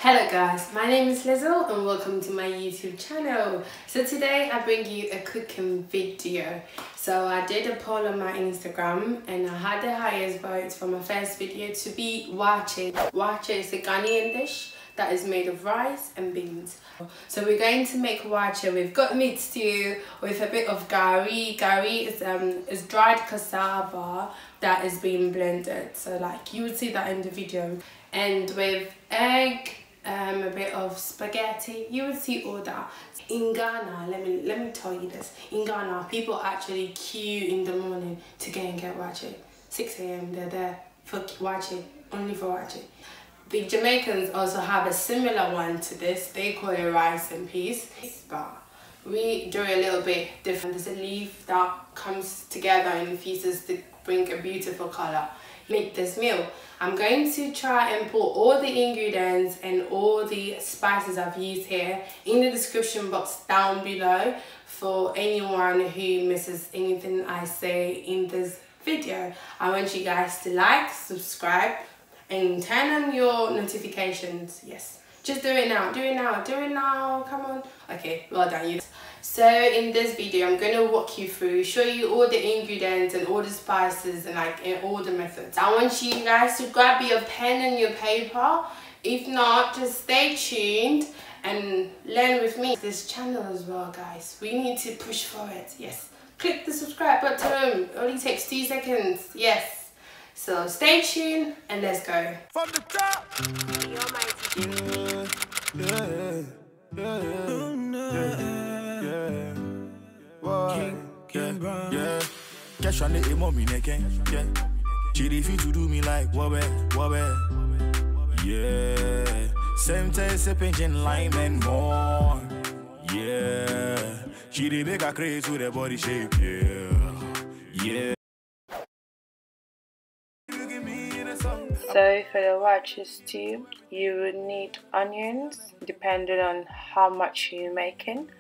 Hello guys, my name is Lizzle and welcome to my YouTube channel. So today I bring you a cooking video. So I did a poll on my Instagram and I had the highest votes for my first video to be waakye. Waakye is a Ghanaian dish that is made of rice and beans. So we're going to make waakye. We've got meat stew with a bit of gari. Gari is dried cassava that is being blended. So like you would see that in the video. And with egg, a bit of spaghetti, you would see all that. In Ghana, let me tell you this. In Ghana, people actually queue in the morning to go and get waakye. 6 AM, they're there for waakye, only for waakye. The Jamaicans also have a similar one to this. They call it rice and peas, but we do a little bit different. There's a leaf that comes together in pieces to bring a beautiful color. Make this meal. I'm going to try and put all the ingredients and all the spices I've used here in the description box down below for anyone who misses anything I say in this video. I want you guys to like, subscribe and turn on your notifications. Yes, just do it now, do it now, do it now, come on. Okay, well done. So in this video I'm going to walk you through, show you all the ingredients and all the spices and all the methods. I want you guys to grab your pen and your paper. If not, just stay tuned and learn with me. This channel as well, guys, we need to push for it. Yes, click the subscribe button. It only takes 2 seconds. Yes, so stay tuned and let's go. From the top. You're my teacher. Yeah. Cash on the emo me yeah. She refuse to do me like wobbe. Yeah. Same taste pigeon lime and more. Yeah. She the make a craze with her body shape. Yeah. So for the waakye stew, you would need onions depending on how much you're making.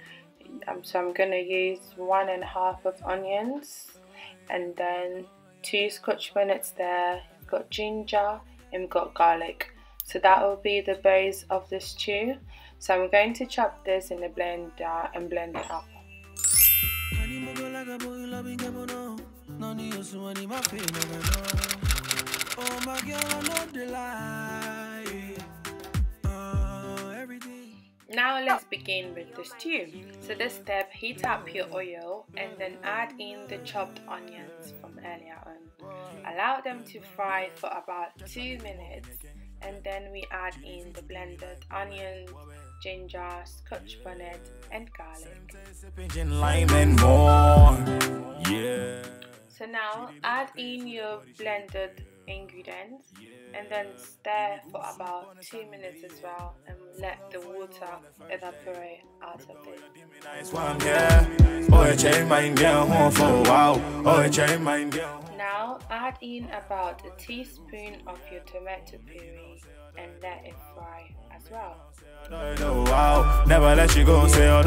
So I'm going to use 1.5 of onions and then 2 Scotch bonnets there. We've got ginger and we've got garlic. So that will be the base of the stew. So I'm going to chop this in the blender and blend it up. Now let's begin with the stew. So this step, heat up your oil and then add in the chopped onions from earlier on. Allow them to fry for about 2 minutes and then we add in the blended onions, ginger, Scotch bonnet and garlic. So now add in your blended ingredients and then stir for about 2 minutes as well and let the water evaporate out of it. Now add in about a teaspoon of your tomato puree and let it fry as well. Never let you go, say I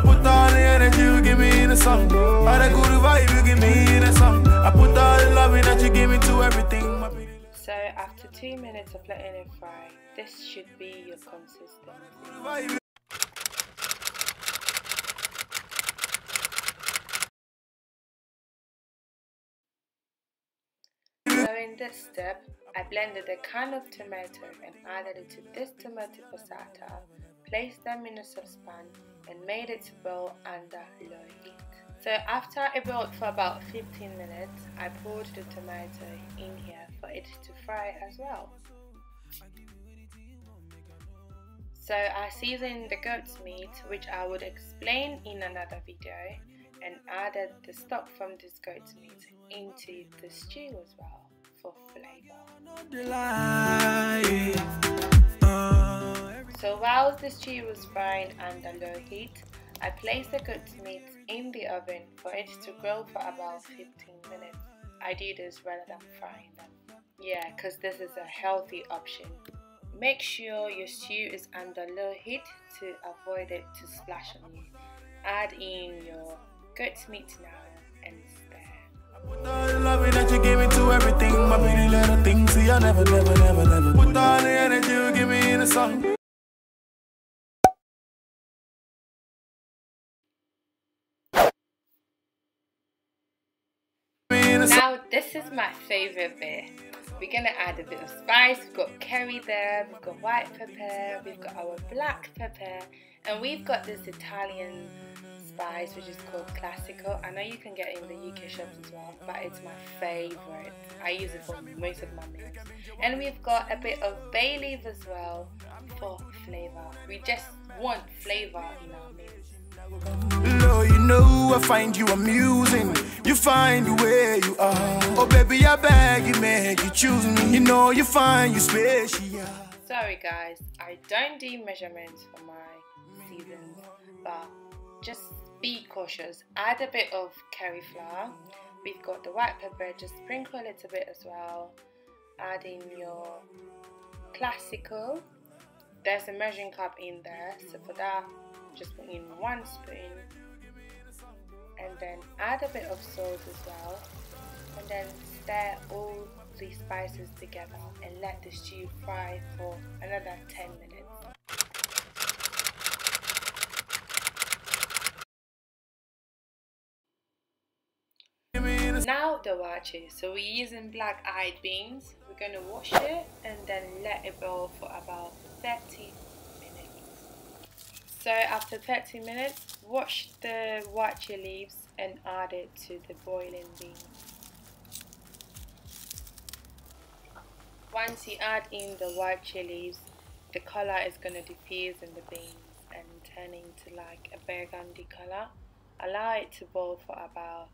put all the energy you give me in the song, all the good vibe you give me in the song. I put all the love that you give me to everything. So after 2 minutes of letting it fry, this should be your consistency. So in this step, I blended a can of tomato and added it to this tomato passata, placed them in a saucepan and made it boil under low heat. So after it boiled for about 15 minutes, I poured the tomato in here for it to fry as well. So I seasoned the goat's meat, which I would explain in another video, and added the stock from this goat's meat into the stew as well for flavor. So while the stew was frying under low heat, I placed the goat's meat in the oven for it to grill for about 15 minutes. I do this rather than frying them. Yeah, because this is a healthy option. Make sure your stew is under low heat to avoid it to splash on you. Add in your goat's meat now and stir. I put all the love that you give me to everything, my pretty little things. I never put all the energy you give me in a song. Now this is my favorite bit. We're gonna add a bit of spice. We've got curry there, we've got white pepper, we've got our black pepper, and we've got this Italian spice which is called Classico. I know you can get it in the UK shops as well, but it's my favorite. I use it for most of my meals. And we've got a bit of bay leaf as well for flavor. We just want flavor in our meals. Lord, you know I find you amusing. You find the way you are. Oh baby, I beg you, make you choose me. You know you find you special. Sorry guys, I don't do measurements for my seasons, but just be cautious. Add a bit of curry flour. We've got the white pepper, just sprinkle a little bit as well. Add in your Classico. There's a measuring cup in there, so for that just put in 1 spoon, and then add a bit of salt as well, and then stir all these spices together and let the stew fry for another 10 minutes. Now the waakye. So we're using black-eyed beans. We're going to wash it and then let it boil for about 30 minutes. So after 30 minutes, wash the waakye leaves and add it to the boiling beans. Once you add in the waakye leaves, the color is going to diffuse in the beans and turn into like a burgundy color. Allow it to boil for about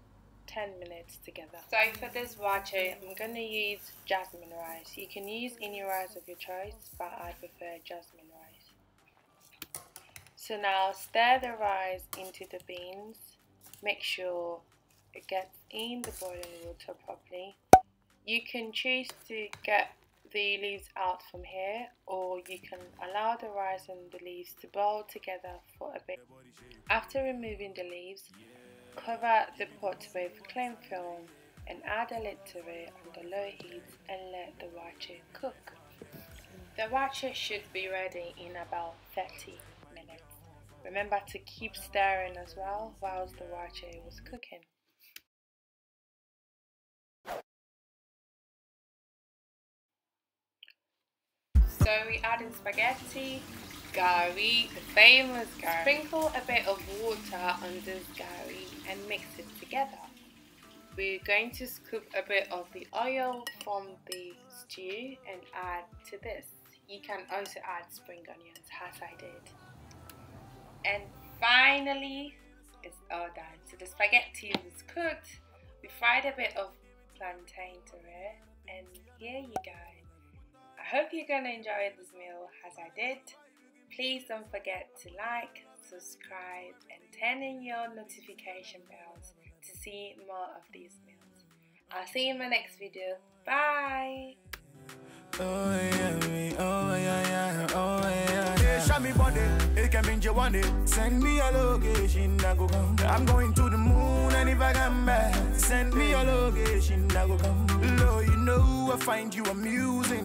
10 minutes together. So for this waakye, I'm going to use jasmine rice. You can use any rice of your choice, but I prefer jasmine rice. So now stir the rice into the beans. Make sure it gets in the boiling water properly. You can choose to get the leaves out from here, or you can allow the rice and the leaves to boil together for a bit. After removing the leaves, cover the pot with cling film and add a lid to it on the low heat and let the waakye cook. The waakye should be ready in about 30 minutes. Remember to keep stirring as well whilst the waakye was cooking. So we added spaghetti, Gari, the famous Gari. Sprinkle a bit of water on this Gari and mix it together. We're going to scoop a bit of the oil from the stew and add to this. You can also add spring onions, as I did. And finally, it's all done. So the spaghetti was cooked. We fried a bit of plantain to it, and here you go. I hope you're gonna enjoy this meal as I did. Please don't forget to like, subscribe and turn in your notification bells to see more of these meals. I'll see you in my next video. Bye! Oh yeah, show me body, it can mean you want it. Send me a location, I go come. I'm going to the moon, and if I come back, send me a location, I go come. Lord, you know I find you amusing.